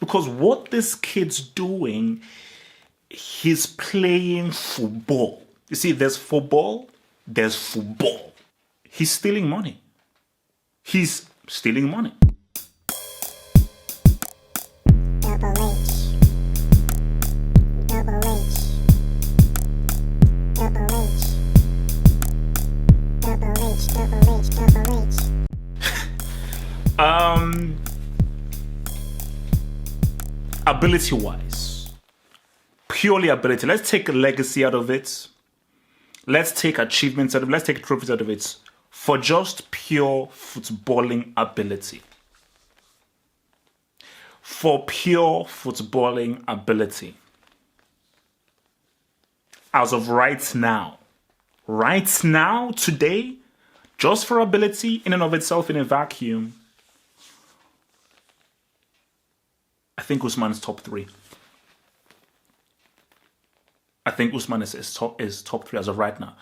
Because what this kid's doing, he's playing football. You see, there's football, there's football. He's stealing money. He's stealing money. Double H. Double H. Double H. Double H. Double H. Double H. Ability-wise, purely ability. Let's take legacy out of it. Let's take achievements out of it. Let's take trophies out of it. For just pure footballing ability. For pure footballing ability. As of right now, today, just for ability in and of itself in a vacuum, I think Usman is top 3. I think Usman is top 3 as of right now.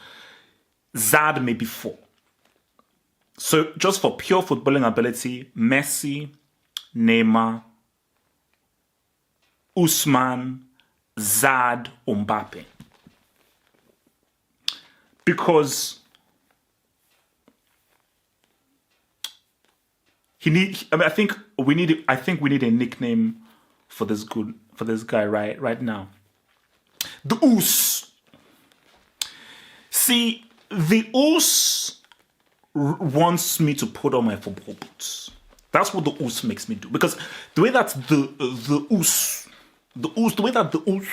Zad may be 4. So just for pure footballing ability, Messi, Neymar, Usman, Zad, Mbappe. Because I think we need a nickname for this guy right now. The Us. See, the Us wants me to put on my football boots. That's what the Us makes me do. Because the way that the way that the Us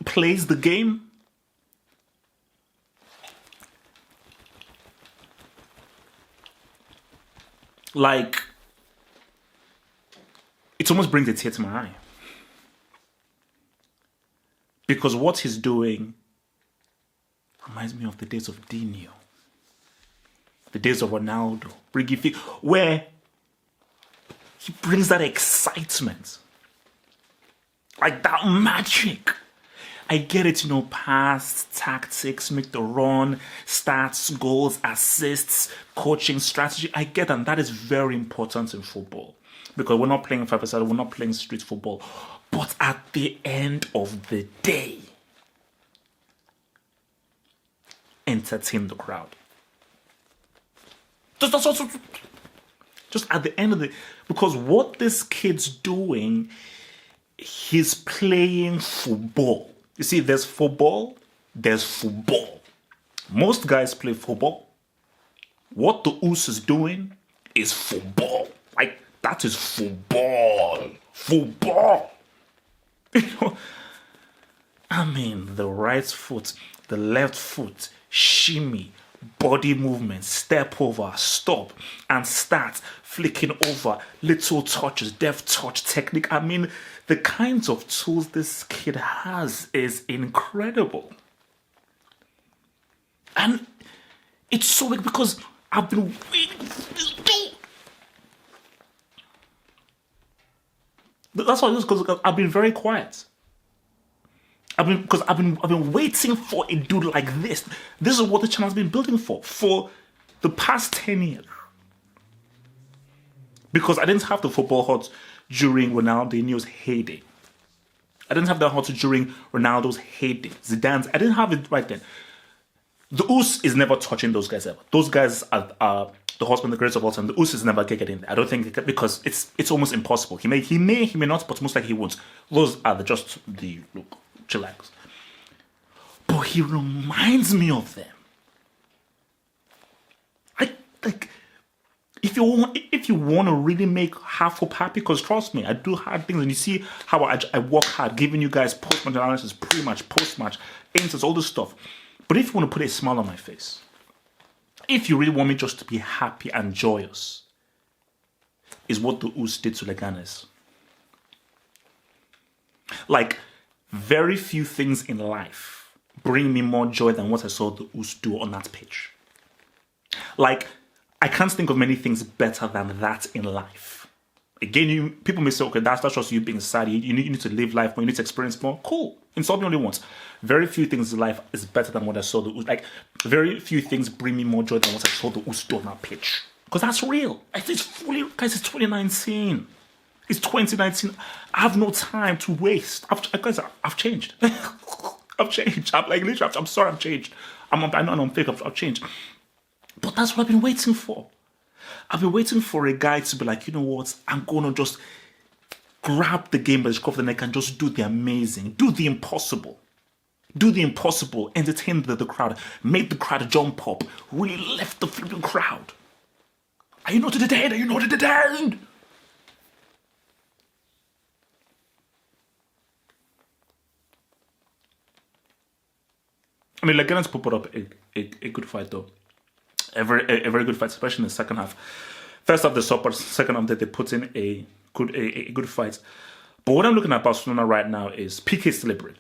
plays the game, like, it almost brings a tear to my eye. Because what he's doing reminds me of the days of Dino, the days of Ronaldo, where he brings that excitement, like that magic. I get it, pass, tactics, make the run, stats, goals, assists, coaching, strategy. I get that. And that is very important in football. Because we're not playing 5-a-side, we're not playing street football. But at the end of the day, entertain the crowd. Just at the end of the... Because what this kid's doing, he's playing football. You see, there's football, there's football. Most guys play football. What the Us is doing is football. Like, that is football. Football. I mean, the right foot, the left foot, shimmy, body movement, step over, stop, and start, flicking over, little touches, deft touch technique. I mean, the kinds of tools this kid has is incredible. And it's so big because I've been waiting for this day. That's why because I've been very quiet. I've been waiting for a dude like this. This is what the channel's been building for the past 10 years. Because I didn't have the football hot during Ronaldinho's heyday. I didn't have that hot during Ronaldo's heyday. Zidane's, I didn't have it right then. The Us is never touching those guys ever. Those guys are the husband, the greatest of all time. The Us is never going to get in there. I don't think because it's almost impossible. He may not, but most likely he won't. Those are just the look, chillax. But he reminds me of them. Like if you want to really make half hope happy, because trust me, I do hard things, and you see how I work hard, giving you guys post-match analysis, pre-match, post-match, insights, all this stuff. But if you want to put a smile on my face, if you really want me just to be happy and joyous, is what the Us did to Leganes. Like, very few things in life bring me more joy than what I saw the Us do on that pitch. Like, I can't think of many things better than that in life. Again, people may say, okay, that's just you being sad. You need to live life more. You need to experience more. Cool. Insult me only once. Very few things in life is better than what I saw the Us. Like, very few things bring me more joy than what I saw the Us do on that pitch. Because that's real. It's fully, guys, it's 2019. It's 2019. I have no time to waste. Guys, I've changed. I've changed. I'm like, literally, I'm sorry, I've changed. I know I'm fake, I've changed. But that's what I've been waiting for. I've been waiting for a guy to be like, you know what, I'm going to just grab the game by the scruff of the neck and just do the amazing, do the impossible. Do the impossible, entertain the crowd, make the crowd jump up, really lift the flipping crowd. Are you not entertained? Are you not entertained? I mean, Leganes put up a good fight, though. A very good fight, especially in the second half. First half they suffered, second half they put in a good fight. But what I'm looking at Barcelona right now is PK is still a brick.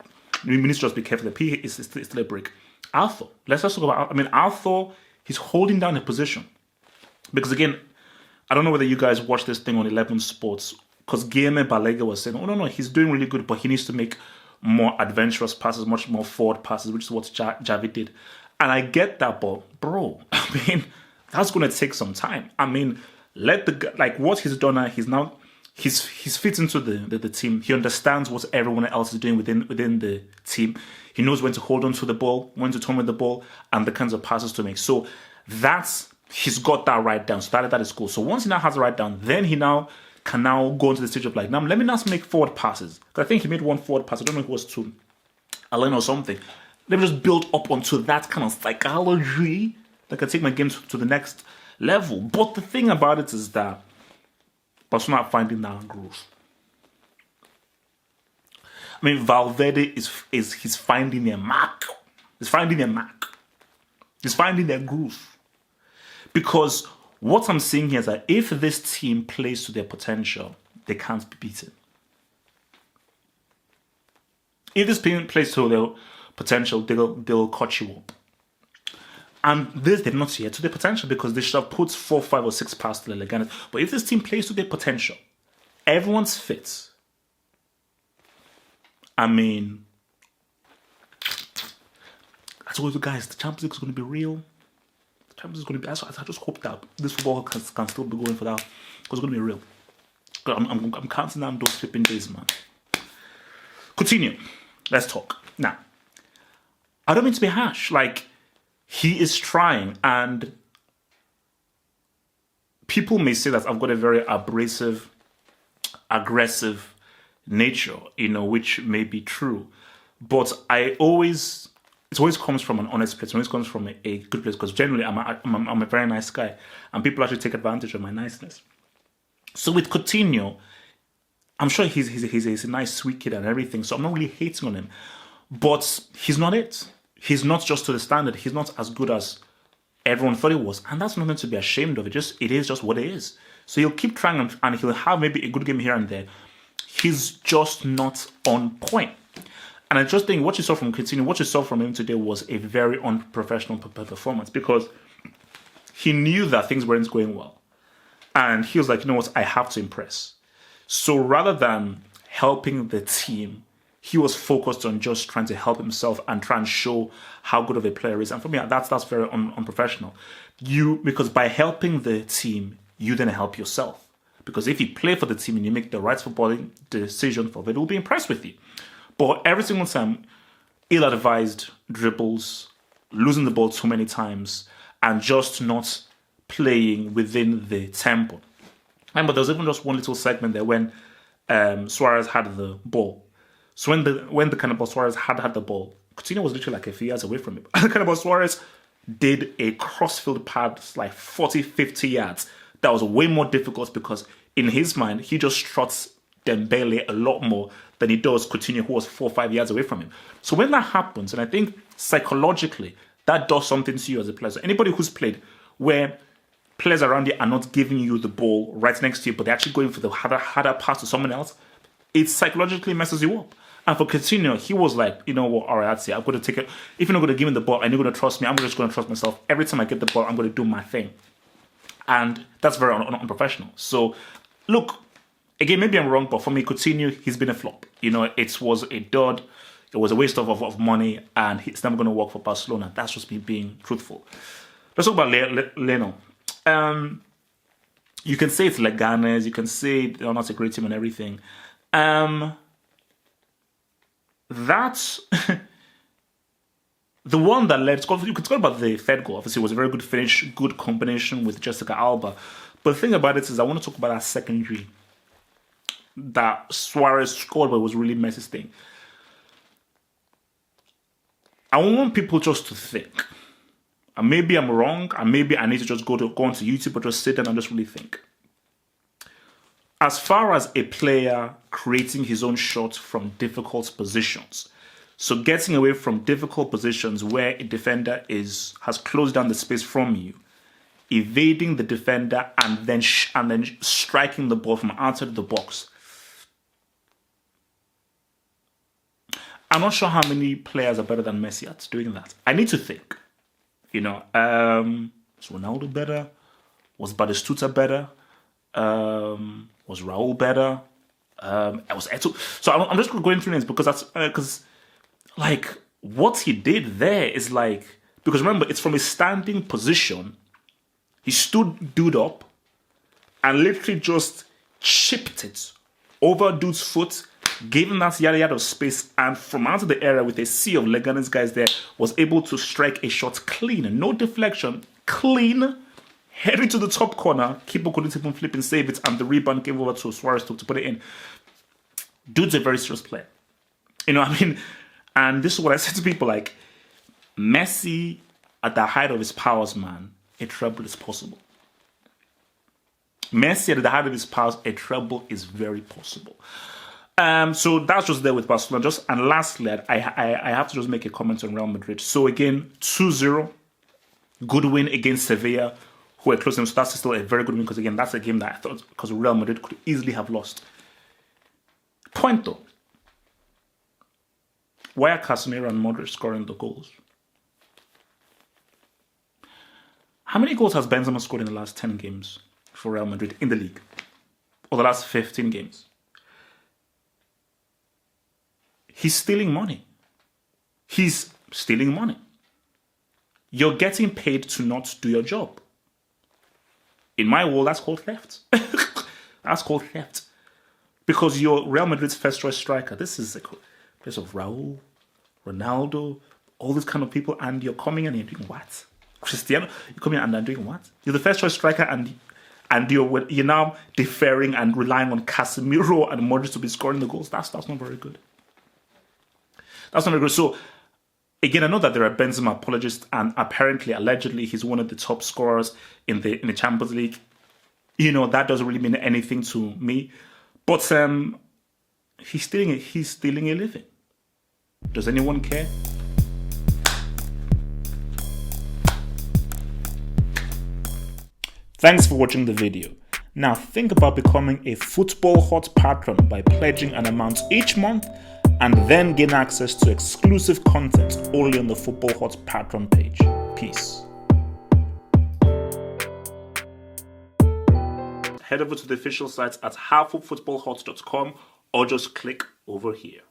We need to just be careful. The PK is still a brick. Arthur, let's just talk about. I mean, Arthur, he's holding down a position because again, I don't know whether you guys watch this thing on 11 Sports because Guilherme Balega was saying, oh no, he's doing really good, but he needs to make more adventurous passes, much more forward passes, which is what Javi did. And I get that, but bro, I mean, that's going to take some time. I mean, let the like what he's done now. He's fit into the team. He understands what everyone else is doing within the team. He knows when to hold on to the ball, when to turn with the ball, and the kinds of passes to make. So he's got that right down. So that is cool. So once he now has it right down, then he now can go into the stage of like, now let me not make forward passes. Because I think he made one forward pass. I don't know if it was to Alain or something. Let me just build up onto that kind of psychology that can take my game to the next level. But the thing about it is that Barcelona are finding that groove. I mean, Valverde he's finding their mark. He's finding their mark. He's finding their groove. Because what I'm seeing here is that if this team plays to their potential, they can't be beaten. If this team plays to their potential, they'll cut you up. And they're not yet to their potential because they should have put 4, 5, or 6 past the Leganes. But if this team plays to their potential, everyone's fit. I mean, I told you guys, the Champions League is going to be real. The Champions League is going to be. I just hope that this football can still be going for that because it's going to be real. I'm counting down those flipping days, man. Continue. Let's talk now. I don't mean to be harsh. Like, he is trying, and people may say that I've got a very abrasive, aggressive nature, which may be true. But it always comes from an honest place. It always comes from a good place because generally I'm a very nice guy, and people actually take advantage of my niceness. So with Coutinho, I'm sure he's a nice, sweet kid and everything. So I'm not really hating on him, but he's not it. He's not just to the standard. He's not as good as everyone thought he was. And that's nothing to be ashamed of. It is just what it is. So he'll keep trying and he'll have maybe a good game here and there. He's just not on point. And I just think what you saw from Coutinho, what you saw from him today was a very unprofessional performance because he knew that things weren't going well. And he was like, you know what, I have to impress. So rather than helping the team, he was focused on just trying to help himself and try and show how good of a player he is. And for me, that's very unprofessional. Because by helping the team, you then help yourself. Because if you play for the team and you make the right footballing decision for it, they'll be impressed with you. But every single time, ill-advised dribbles, losing the ball too many times, and just not playing within the tempo. Remember, there was even just one little segment there when Suarez had the ball. So when the Cannibal Suarez had the ball, Coutinho was literally like a few yards away from him. Cannibal Suarez did a crossfield pass like 40, 50 yards. That was way more difficult because in his mind, he just struts Dembele a lot more than he does Coutinho, who was 4 or 5 yards away from him. So when that happens, and I think psychologically, that does something to you as a player. So anybody who's played where players around you are not giving you the ball right next to you, but they're actually going for the harder pass to someone else, it psychologically messes you up. And for Coutinho, he was like, you know what, all right, that's it. I'm going to take it. If you're not going to give me the ball and you're going to trust me, I'm just going to trust myself. Every time I get the ball, I'm going to do my thing. And that's very unprofessional. So, look, again, maybe I'm wrong, but for me, Coutinho, he's been a flop. It was a dud. It was a waste of money, and it's never going to work for Barcelona. That's just me being truthful. Let's talk about Leno. You can say it's Leganes, you can say they're not a great team and everything. That's the one that led. You could talk about the third goal. Obviously, it was a very good finish, good combination with Jessica Alba. But the thing about it is, I want to talk about that secondary that Suarez scored, but it was really Messi's thing. I want people just to think, and maybe I'm wrong, and maybe I need to just go onto YouTube or just sit down and just really think. As far as a player creating his own shot from difficult positions, so getting away from difficult positions where a defender has closed down the space from you, evading the defender and then striking the ball from outside the box. I'm not sure how many players are better than Messi at doing that. I need to think. Was Ronaldo better? Was Batistuta better? Was Raul better? Was Eto'o. So I'm just going through names because what he did there is because remember, it's from a standing position. He stood dude up and literally just chipped it over dude's foot, gave him that yada of space, and from out of the area with a sea of Leganes guys there, was able to strike a shot clean, no deflection, clean, heading to the top corner. Keeper couldn't even flip and save it, and the rebound came over to Suarez to put it in. Dude's a very serious player. And this is what I said to people, Messi at the height of his powers, man, a treble is possible. Messi at the height of his powers, a treble is very possible. So that's just there with Barcelona. And lastly, I have to just make a comment on Real Madrid. So again, 2-0, good win against Sevilla, who are close to them. So that's still a very good win because again, that's a game that I thought because Real Madrid could easily have lost. Point though, why are Casemiro and Modric scoring the goals? How many goals has Benzema scored in the last 10 games for Real Madrid in the league? Or the last 15 games? He's stealing money. He's stealing money. You're getting paid to not do your job. In my world, that's called theft. That's called theft. Because you're Real Madrid's first choice striker. This is a place of Raul, Ronaldo, all these kind of people, and you're coming and you're doing what? Cristiano, you're coming and doing what? You're the first choice striker and you're now deferring and relying on Casemiro and Modric to be scoring the goals. That's not very good. That's not very good. So, again, I know that there are Benzema apologists, and apparently, allegedly, he's one of the top scorers in the Champions League. That doesn't really mean anything to me. But he's stealing a living. Does anyone care? Thanks for watching the video. Now think about becoming a Football Hot patron by pledging an amount each month and then gain access to exclusive content only on the Football Hot patron page. Peace. Head over to the official site at halffootballhot.com or just click over here.